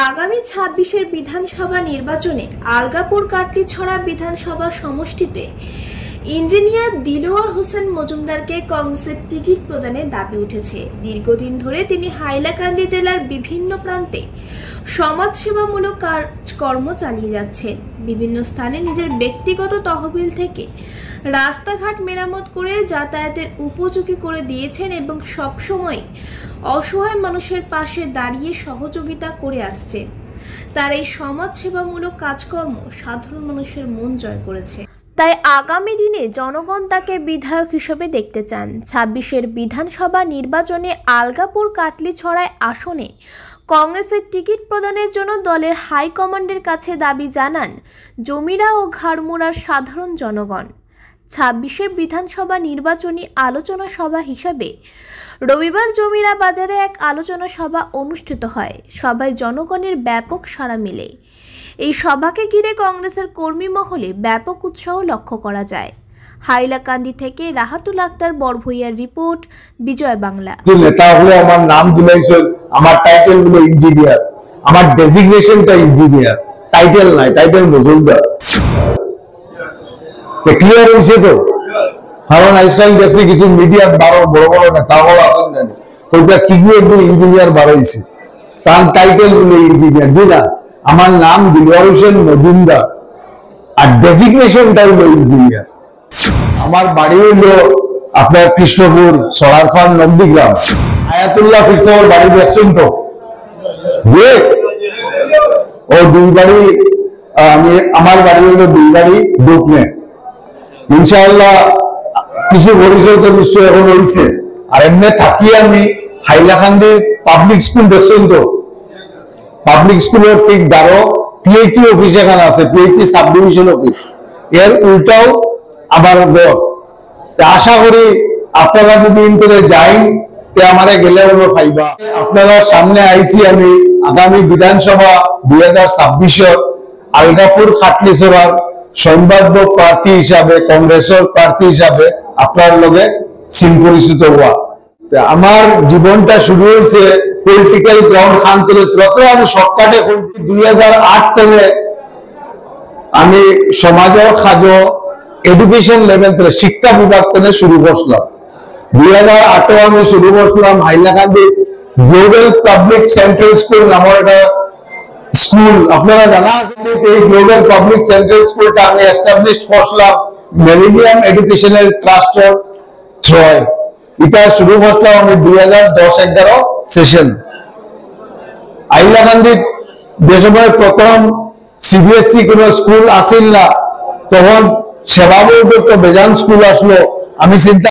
আগামী ২৬-এর বিধানসভা নির্বাচনে আলগাপুর কাটলিছড়া বিধানসভা সমষ্টিতে ইঞ্জিনিয়ার দিলওয়ার হোসেন মজুমদারকে কংগ্রেসের টিকিট প্রদানের দাবি উঠেছে। দীর্ঘদিন ধরে তিনি হাইলাকান্দি জেলার বিভিন্ন প্রান্তে সমাজসেবামূলক কাজকর্ম চালিয়ে যাচ্ছেন। বিভিন্ন স্থানে নিজের ব্যক্তিগত তহবিল থেকে রাস্তাঘাট মেরামত করে যাতায়াতের উপযোগী করে দিয়েছেন এবং সবসময় অসহায় মানুষের পাশে দাঁড়িয়ে সহযোগিতা করে আসছেন। তার এই সমাজসেবামূলক কাজকর্ম সাধারণ মানুষের মন জয় করেছে। তাই আগামী দিনে জনগণ তাকে বিধায়ক হিসেবে দেখতে চান। ২৬-এর বিধানসভা নির্বাচনে আলগাপুর কাটলিছড়ায় আসনে কংগ্রেসের টিকিট প্রদানের জন্য দলের হাইকমান্ডের কাছে দাবি জানান জমিরা ও ঘাড়মুড়ার সাধারণ জনগণ। ২৬-এর বিধানসভা নির্বাচনী আলোচনা সভা হিসাবে রবিবার জমিরা বাজারে এক আলোচনা সভা অনুষ্ঠিত হয়। সভায় জনগণের ব্যাপক সাড়া মেলে। এই সভাকে ঘিরে কংগ্রেসের কর্মী মহলে ব্যাপক উৎসাহ লক্ষ্য করা যায়। হাইলাকান্দি থেকে রাহাতুল আক্তার বড়ভূইয়ার রিপোর্ট, বিজয় বাংলা। নেতা হলে আমার নাম দিলাইছেন, আমার টাইটেল হলো ইঞ্জিনিয়ার, আমার ডেজিগনেশনটা ইঞ্জিনিয়ার, টাইটেল নাই, টাইটেল মজুমদার। ক্লিয়ার হয়েছে তো? কারণ আজকাল দেখছি কিছু মিডিয়া বড় বড় নেতা হল আসেন না, ওইটা ঠিকই একদম ইঞ্জিনিয়ার বাড়াইছে, তার টাইটেল হলো ইঞ্জিনিয়ার। দিলা আমার নাম দিলওয়ার হোসেন মজুমদার আর ডেজিগনেশনটা হলো ইঞ্জিনিয়ার। আমার বাড়ি হইলো আপনার কৃষ্ণপুর সরারফান নন্দীগ্রাম। আয়াতুল্লাহ ফিরসাওয়ার বাড়ি দেখছেন তো? যে ও দুই বাড়ি, আমার বাড়ি হইলো দুই বাড়ি ডুকনে। ইনশাআল্লাহ কিছু পরিচয় তো নিশ্চয় এখন হয়েছে। আর এমনি থাকি আমি হাইলাকান্দি পাবলিক স্কুল দেখছেন তো? পাবলিক স্কুলের ঠিক দ্বারো পিএইচই অফিস এখানে আছে, পিএইচই সাব ডিভিশন অফিস, এর উল্টাও আমার ঘর। আশা করি আপনারা যদি ইন্টারে যাইন তে আমারে গেলে হলো ফাইবা। আপনারা সামনে আইছি আমি আগামী বিধানসভা 2026 আলগাপুর কাটলিছড়ার সম্ভাব্য প্রার্থী হিসাবে, কংগ্রেসের প্রার্থী হিসাবে আপনার লগে চিন পরিচিত হওয়া। আমার জীবনটা শুরু হয়েছে পলিটিক্যাল গ্রাউন্ড খান্তলে। আমি শর্টকাটে 2008 থেকে আমি সমাজের কাজ এডুকেশন লেভেল থেকে শিক্ষা বিভাগ থেকে শুরু করছিলাম। 2008 আমি শুরু করছিলাম Hailakandi global public central school নামের একটা স্কুল। আপনারা জানা আছেন এই গ্লোবাল পাবলিক সেন্ট্রাল স্কুলটা আমি এস্টাবলিশ করছিলাম মিলেনিয়াম এডুকেশনাল ট্রাস্টের থ্রুয়ে। এটা শুরু করছিলাম আমি 2010-11 সেশন। হাইলাকান্দি যে সময় প্রথম সিবিএসসি কোন স্কুল আসিল না, তখন সেবা বোর্ডের তো বেজান স্কুল আসলো। আমি চিন্তা